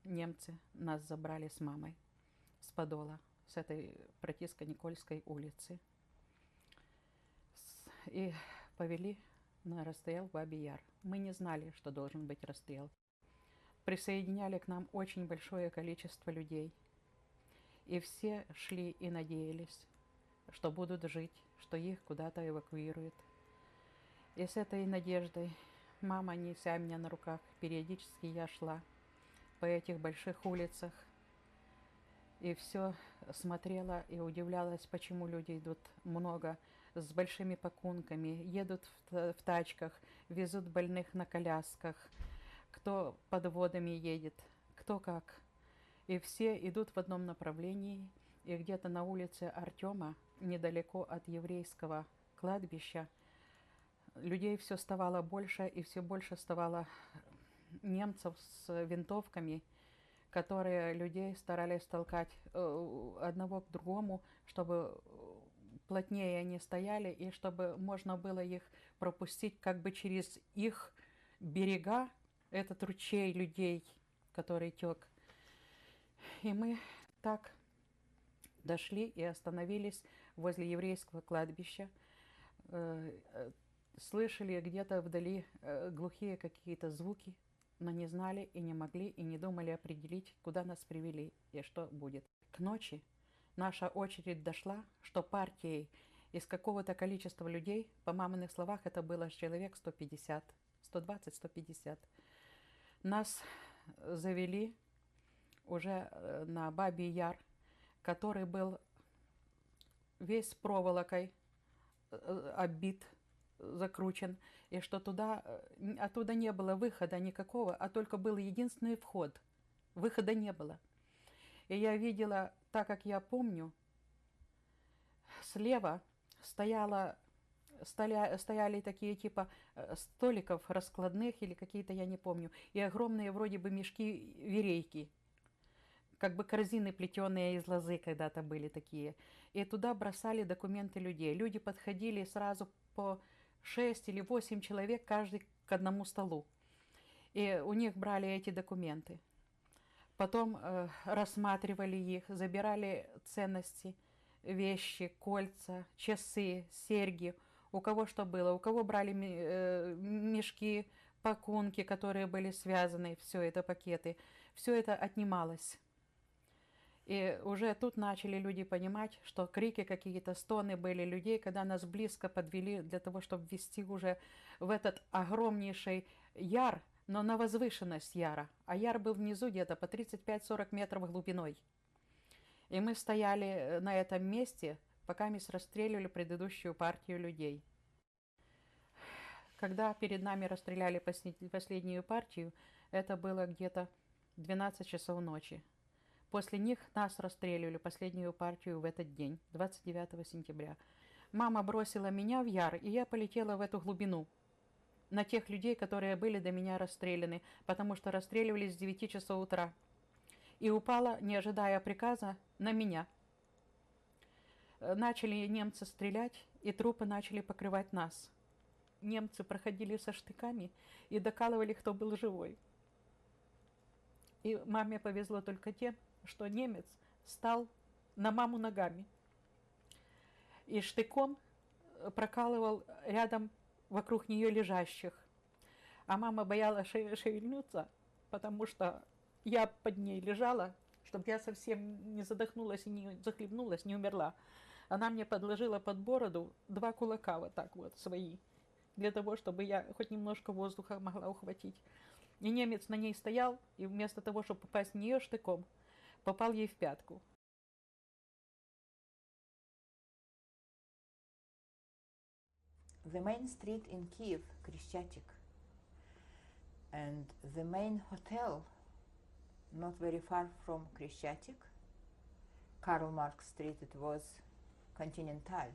немцы нас забрали с мамой с Подола, с этой Братиско-Никольской улицы. И повели на расстрел в Бабий Яр. Мы не знали, что должен быть расстрел. Присоединяли к нам очень большое количество людей. И все шли и надеялись, что будут жить, что их куда-то эвакуируют. И с этой надеждой мама, неся меня на руках, периодически я шла по этих больших улицах и все смотрела и удивлялась, почему люди идут много с большими пакунками, едут в тачках, везут больных на колясках, кто подводами едет, кто как. И все идут в одном направлении, и где-то на улице Артема, недалеко от еврейского кладбища, людей все ставало больше, и все больше ставало немцев с винтовками, которые людей старались толкать одного к другому, чтобы плотнее они стояли, и чтобы можно было их пропустить как бы через их берега, этот ручей людей, который тек. И мы так дошли и остановились возле еврейского кладбища. Слышали где-то вдали глухие какие-то звуки, но не знали и не могли и не думали определить, куда нас привели и что будет. К ночи наша очередь дошла, что партией из какого-то количества людей, по маминых словах, это было человек 150, 120-150, нас завели уже на Бабий Яр, который был весь проволокой оббит, закручен, и что туда, оттуда не было выхода никакого, а только был единственный вход. Выхода не было. И я видела, так как я помню, слева стояли такие типа столиков раскладных или какие-то, я не помню, и огромные вроде бы мешки верейки, как бы корзины плетеные из лозы когда-то были такие. И туда бросали документы людей. Люди подходили сразу по 6 или 8 человек, каждый к одному столу. И у них брали эти документы. Потом рассматривали их, забирали ценности, вещи, кольца, часы, серьги, у кого что было, у кого брали мешки, пакунки, которые были связаны, все это пакеты, все это отнималось. И уже тут начали люди понимать, что крики какие-то, стоны были людей, когда нас близко подвели для того, чтобы ввести уже в этот огромнейший яр, но на возвышенность яра. А яр был внизу где-то по 35-40 метров глубиной. И мы стояли на этом месте, пока мы расстреливали предыдущую партию людей. Когда перед нами расстреляли последнюю партию, это было где-то 12 часов ночи. После них нас расстреливали, последнюю партию, в этот день, 29 сентября. Мама бросила меня в яр, и я полетела в эту глубину, на тех людей, которые были до меня расстреляны, потому что расстреливались с 9 часов утра. И упала, не ожидая приказа, на меня. Начали немцы стрелять, и трупы начали покрывать нас. Немцы проходили со штыками и докалывали, кто был живой. И маме повезло только тем, что немец стал на маму ногами и штыком прокалывал рядом вокруг нее лежащих. А мама боялась шевельнуться, потому что я под ней лежала, чтобы я совсем не задохнулась и не захлебнулась, не умерла. Она мне подложила под бороду 2 кулака вот так вот свои, для того, чтобы я хоть немножко воздуха могла ухватить. И немец на ней стоял, и вместо того, чтобы попасть в нее штыком, попал ей в пятку. The main street in Kiev, Krishchatik, and the main hotel, not very far from Krishchatik, Karl Marx Street, it was Continental,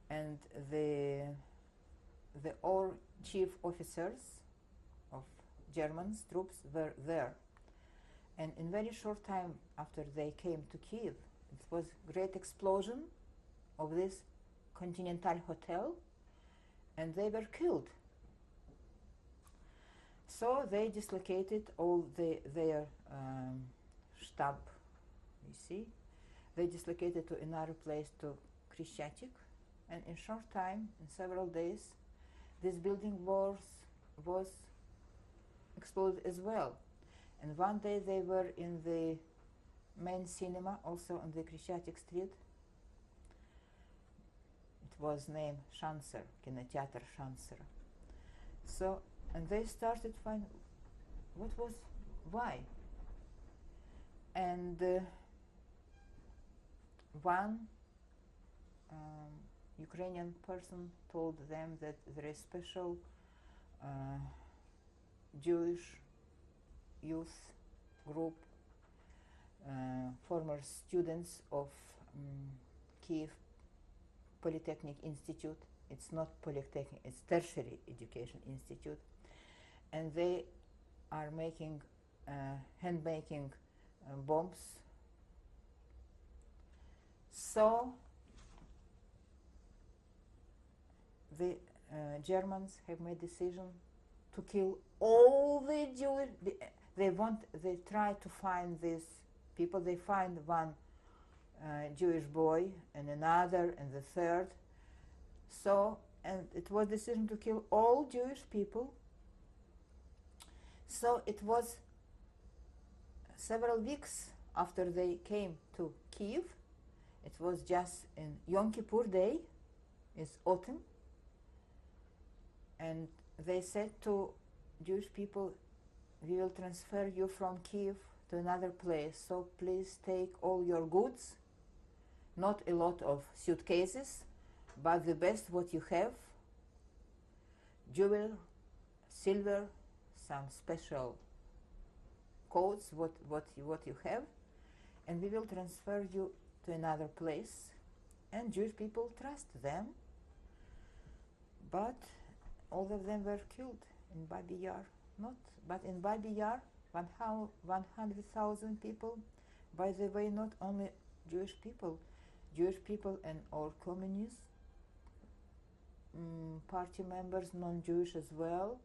and the all chief officers of German troops were there. And in very short time after they came to Kiev, it was great explosion of this Continental Hotel, and they were killed. So they dislocated all their shtab, you see. They dislocated to another place, to Krещатик, and in short time, in several days, this building was exploded as well. And one day they were in the main cinema, also on the Krещатик Street. It was named Shanser, Kinoteatr Shanser. So, and they started to find why. And one Ukrainian person told them that there is special Jewish youth group, former students of Kiev Polytechnic Institute. It's not Polytechnic, it's Tertiary Education Institute. And they are making hand-making bombs. So the Germans have made decision to kill all the Jewish. They try to find these people. They find one Jewish boy and another and the third. So, and it was decision to kill all Jewish people. So it was several weeks after they came to Kiev. It was just in Yom Kippur Day, it's autumn, and they said to Jewish people, we will transfer you from Kiev to another place, so please take all your goods, not a lot of suitcases, but the best what you have, jewel, silver, some special coats, what you have, and we will transfer you to another place. And Jewish people trust them, but all of them were killed in Babi Yar. But in Babi Yar, 100,000 people, by the way, not only Jewish people and all communist party members, non-Jewish as well.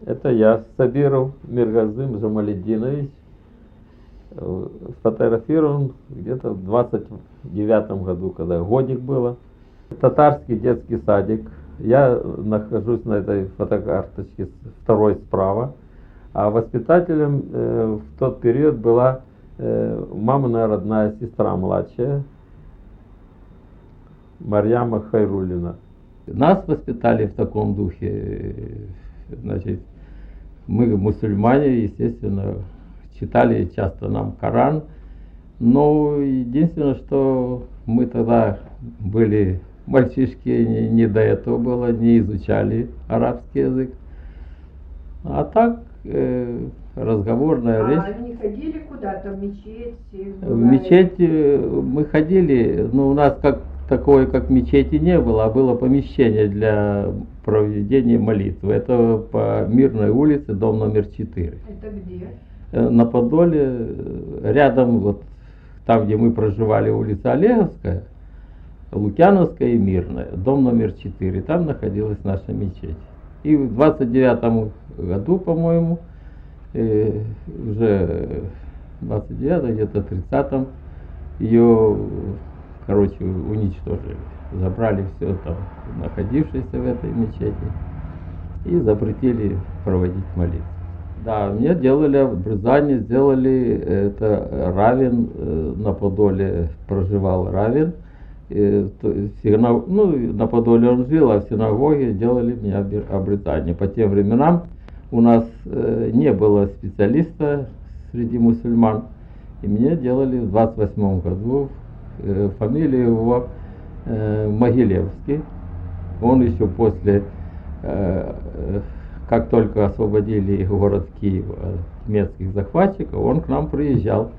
Это я, Сабиров Миргазым Жамалетдинович, сфотографирован где-то в 29 году, когда годик было. Татарский детский садик. Я нахожусь на этой фотокарточке второй справа. А воспитателем в тот период была мамина родная сестра младшая, Марьяма Хайруллина. Нас воспитали в таком духе. Значит, мы, мусульмане, естественно, читали часто нам Коран, но единственное, что мы тогда были мальчишки, не до этого было, не изучали арабский язык. А так, разговорная речь. А не ходили куда-то в мечеть? В мечеть мы ходили, но у нас такое, как мечети, не было, а было помещение для проведения молитвы. Это по Мирной улице, дом номер 4. Это где? На Подоле, рядом, вот там, где мы проживали, улица Олеговская, Лукьяновская и Мирная, дом номер 4. Там находилась наша мечеть. И в 29 году, по-моему, уже 29-м, где-то 30-м, ее, короче, уничтожили. Забрали все там, находившееся в этой мечети, и запретили проводить молитву. Да, мне делали обрезание, сделали это Равин, на Подоле проживал Равин. На Подоле он жил, а в синагоге делали мне обрезание. По тем временам у нас не было специалиста среди мусульман, и мне делали в 28 году, фамилия его Могилевский. Он еще после, как только освободили город Киев от немецких захватчиков, он к нам приезжал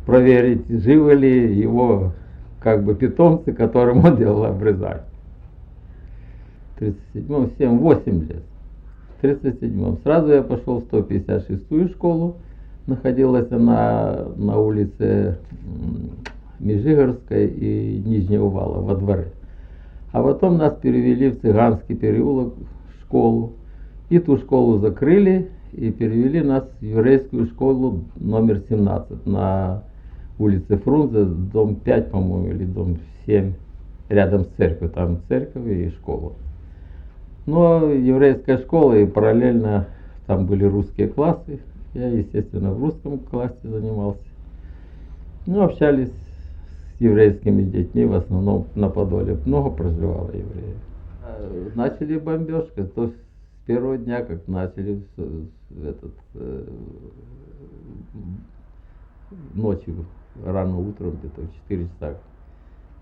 проверить, живы ли его как бы питомцы, которым он делал обрезание. 37, 7-8 лет. В 37-м. Сразу я пошел в 156-ю школу. Находилась она на улице Межигорской и Нижнего Вала, во дворе. А потом нас перевели в Цыганский переулок, школу. И ту школу закрыли и перевели нас в еврейскую школу номер 17 на улице Фрунзе, дом 5, по-моему, или дом 7, рядом с церковью. Там церковь и школа. Но еврейская школа, и параллельно там были русские классы. Я, естественно, в русском классе занимался. Ну, общались с еврейскими детьми, в основном на Подоле. Много проживало евреев. Начали бомбежка, то с первого дня, как начали ночью, рано утром, где-то в 4 часа.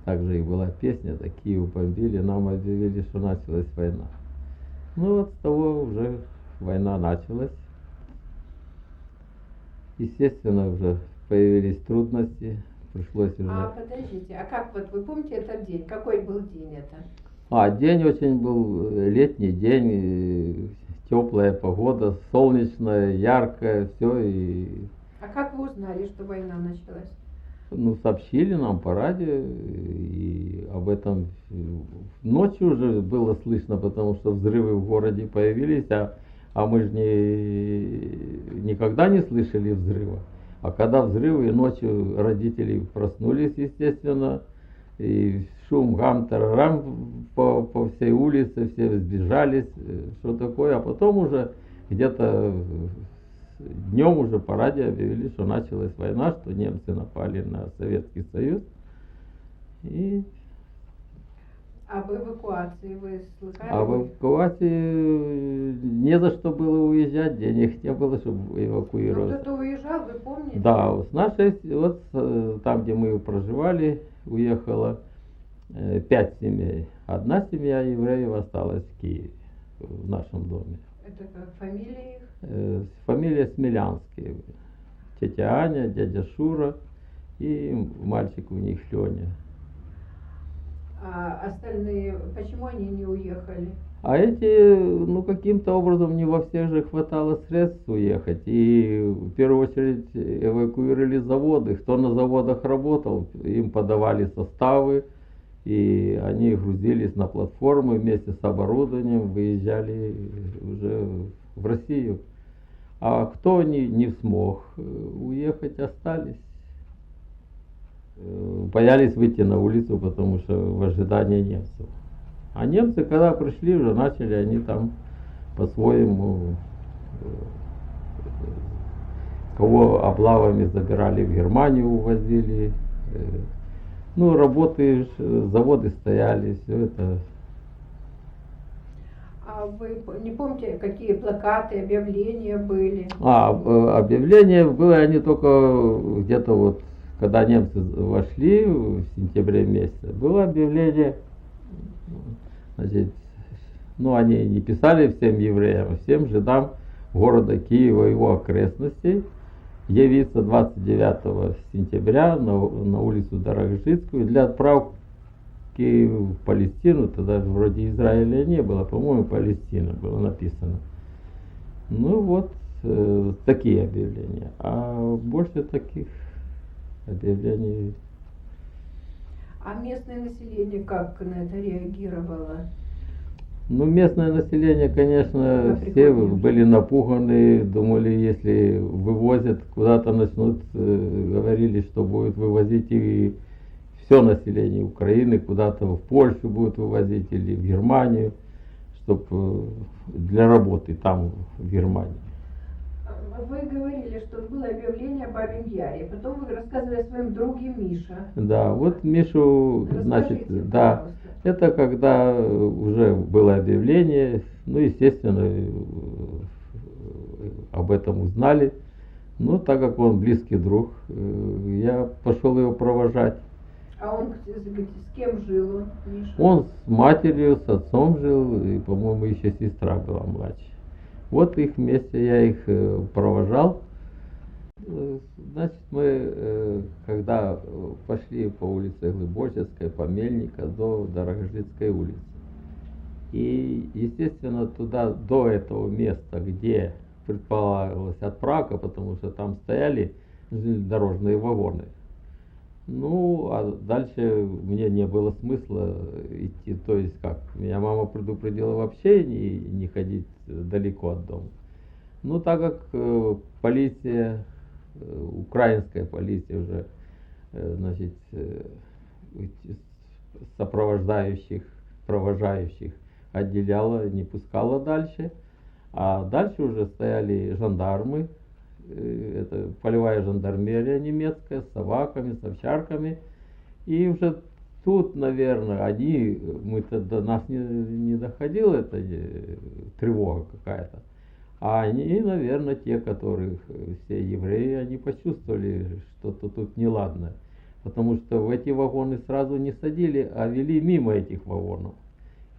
Также и была песня, так Киев бомбили, нам объявили, что началась война. Ну вот с того уже война началась. Естественно, уже появились трудности, пришлось уже... Подождите, а как вот вы помните этот день? Какой был день это? День очень был летний день, теплая погода, солнечная, яркая, все. И... А как вы узнали, что война началась? Ну, сообщили нам по радио, и об этом ночью уже было слышно, потому что взрывы в городе появились, а мы же никогда не слышали взрыва. А когда взрывы, ночью родители проснулись, естественно, и шум, гам, тарарам по всей улице, все сбежались, что такое. А потом уже где-то днем уже по радио объявили, что началась война, что немцы напали на Советский Союз. И... Об эвакуации вы слыхали? А в эвакуации не за что было уезжать, денег не было, чтобы эвакуироваться. Кто-то уезжал, вы помните? Да, с нашей, вот там, где мы проживали, уехало 5 семей. Одна семья евреев осталась в Киеве, в нашем доме. Это как фамилия их? Фамилия Смелянские. Тетя Аня, дядя Шура и мальчик у них Леня. А остальные, почему они не уехали? А эти, ну, каким-то образом не во всех же хватало средств уехать. И в первую очередь эвакуировали заводы. Кто на заводах работал, им подавали составы, и они грузились на платформы вместе с оборудованием, выезжали уже в Россию. А кто не смог уехать, остались. Боялись выйти на улицу, потому что в ожидании немцев. А немцы, когда пришли, уже начали они там по-своему, кого облавами забирали в Германию, увозили. Ну, работы, заводы стояли, все это. А вы не помните, какие плакаты, объявления были? Объявления были они только где-то вот, когда немцы вошли в сентябре месяце, было объявление, значит, ну, они не писали всем евреям, всем жидам города Киева и его окрестностей явиться 29 сентября на улицу Дорогожицкую для отправки в Палестину. Тогда вроде Израиля не было, по-моему, Палестина было написано. Ну вот, такие объявления. А больше таких объявлений. А местное население как на это реагировало? Ну, местное население, конечно, все были напуганы, думали, если вывозят, куда-то начнут, говорили, что будут вывозить и все население Украины, куда-то в Польшу будут вывозить или в Германию, чтобы для работы там, в Германии. Вы говорили, что было объявление о Бабьем Яре, потом вы рассказывали о своем друге Миша. Да, вот Мишу, значит, да, это когда уже было объявление, ну, естественно, об этом узнали. Ну, так как он близкий друг, я пошел его провожать. А он с кем жил, Миша? Он с матерью, с отцом жил, и, по-моему, еще сестра была младше. Вот их вместе я их провожал. Значит, мы, когда пошли по улице Глыбочецкой, по Мельника до Дорогожицкой улицы, И, естественно, туда, до этого места, где предполагалась отправка, потому что там стояли железнодорожные вагоны. Ну, а дальше мне не было смысла идти. То есть как, меня мама предупредила вообще не ходить далеко от дома. Ну, так как полиция, украинская полиция уже, значит, сопровождающих, провожающих отделяла, не пускала дальше. А дальше уже стояли жандармы, это полевая жандармерия немецкая, с собаками, с овчарками. И уже тут, наверное, мы-то до нас не доходила эта тревога какая-то. А они, наверное, те, которых все евреи, они почувствовали что-то тут неладное. Потому что в эти вагоны сразу не садили, а вели мимо этих вагонов.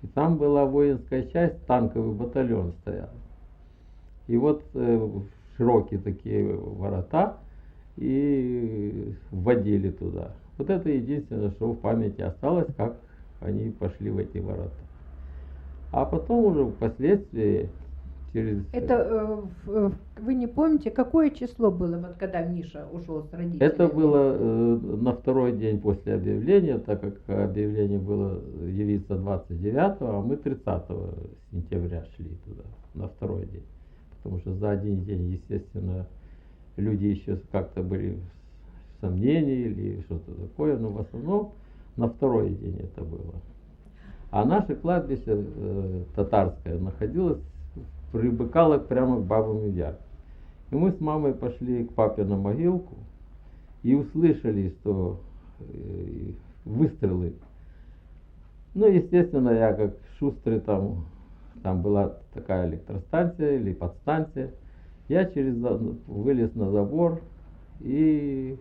И там была воинская часть, танковый батальон стоял. И вот широкие такие ворота, и вводили туда. Вот это единственное, что в памяти осталось, как они пошли в эти ворота. А потом уже впоследствии через... Это вы не помните, какое число было, вот когда Миша ушел с родителями? Это было на второй день после объявления, так как объявление было явиться 29-го, а мы 30 сентября шли туда, на второй день. Потому что за один день, естественно, люди еще как-то были в сомнении или что-то такое, но в основном на второй день это было. А наше кладбище татарское находилось, примыкало прямо к Бабьему Яру. И мы с мамой пошли к папе на могилку и услышали, что выстрелы. Ну, естественно, я как шустрый там была такая электростанция или подстанция. Я вылез на забор и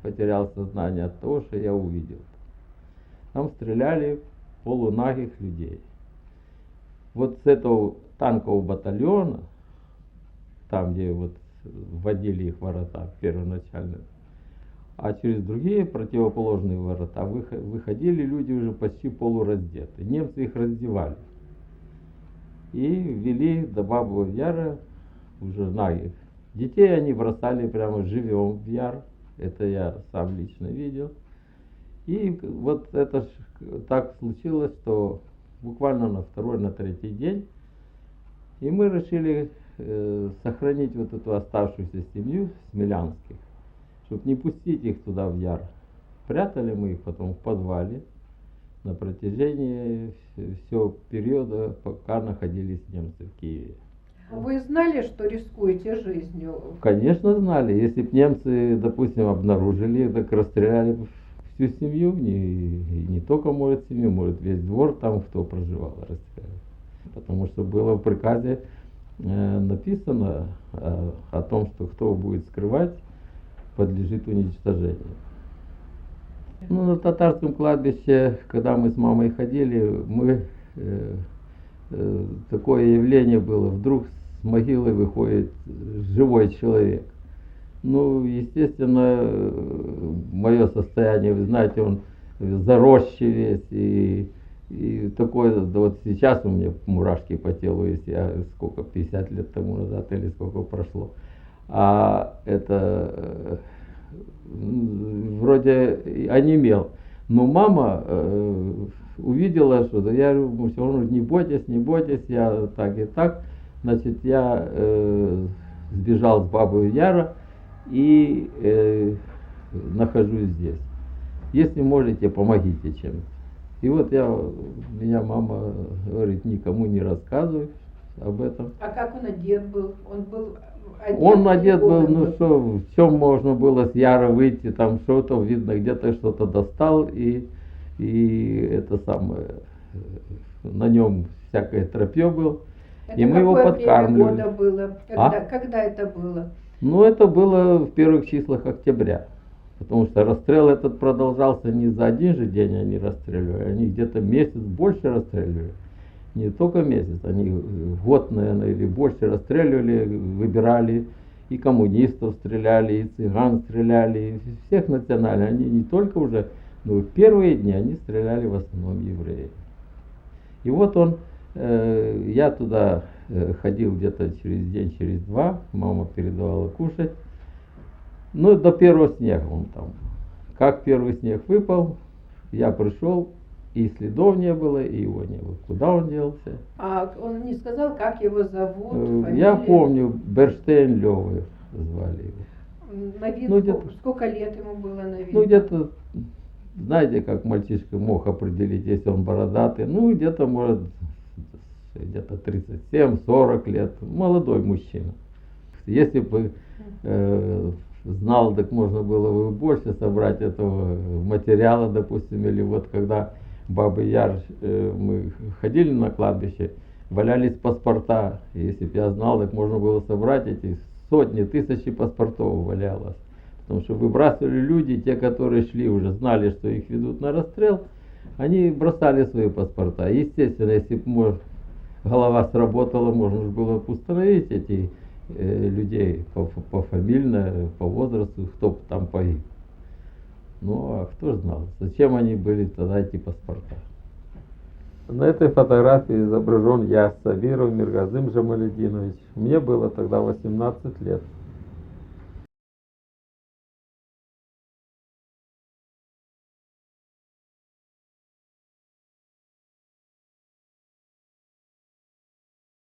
потерял сознание от того, что я увидел. Там стреляли полунагих людей. Вот с этого танкового батальона, там, где вот вводили их ворота первоначально, а через другие противоположные ворота выходили люди уже почти полураздеты. Немцы их раздевали. И вели до Бабьего Яра уже нагих. Детей они бросали прямо живем в яр. Это я сам лично видел. И вот это так случилось, что буквально на второй, на третий день, и мы решили сохранить вот эту оставшуюся семью смелянских, чтобы не пустить их туда в яр. Прятали мы их потом в подвале на протяжении всего периода, пока находились немцы в Киеве. Вы знали, что рискуете жизнью? Конечно, знали. Если бы немцы, допустим, обнаружили, так расстреляли всю семью, не только, может, семью, может, весь двор там, кто проживал, расстреляли. Потому что было в приказе написано о том, что кто будет скрывать, подлежит уничтожению. Ну, на татарском кладбище, когда мы с мамой ходили, такое явление было, вдруг с могилы выходит живой человек. Ну, естественно, мое состояние, вы знаете, он заросший весь, и такое, да вот сейчас у меня мурашки по телу, если я сколько, 50 лет тому назад или сколько прошло. А это вроде онемел. Но мама увидела, что я говорю, все равно не бойтесь, я так и так. Значит, я сбежал с Бабьего Яра и нахожусь здесь. Если можете, помогите чем-то. И вот меня мама говорит, никому не рассказывай об этом. А как он одет был? Он был одет? Он одет был, ну что, в чем можно было с яра выйти, там что-то, видно, где-то что-то достал, и это самое, на нем всякое тропье было. Это и мы его подкармливали. Года было? Когда это было? Ну, это было в первых числах октября. Потому что расстрел этот продолжался не за один же день они расстреливали, они где-то месяц больше расстреливали. Не только месяц, они год, наверное, или больше расстреливали, выбирали, и коммунистов стреляли, и цыган стреляли, и всех национальных. Они не только уже, но в первые дни они стреляли в основном евреев. И вот он Я туда ходил где-то через день, через два. Мама передавала кушать. Ну, до первого снега он там. Как первый снег выпал, я пришел, и следов не было, и его не было. Куда он делся? А он не сказал, как его зовут, Я фамилия? помню, Берштейн Лёвы звали его. На вид, Ну, где-то- сколько лет ему было на вид? Ну, где-то, знаете, как мальчишка мог определить, если он бородатый, ну, где-то, может, где-то 37-40 лет, молодой мужчина. Если бы знал, так можно было бы больше собрать этого материала, допустим, или вот когда Бабы Яр, мы ходили на кладбище, валялись паспорта, если бы я знал, так можно было собрать эти сотни, тысячи паспортов валялось. Потому что выбрасывали люди, те, которые шли, уже знали, что их ведут на расстрел, они бросали свои паспорта. Естественно, если бы голова сработала, можно же было бы установить эти людей пофамильно, по возрасту, кто там погиб. Ну, а кто знал, зачем они были тогда эти паспорта. На этой фотографии изображен я, Сабиров Миргазым Жамалединович. Мне было тогда 18 лет.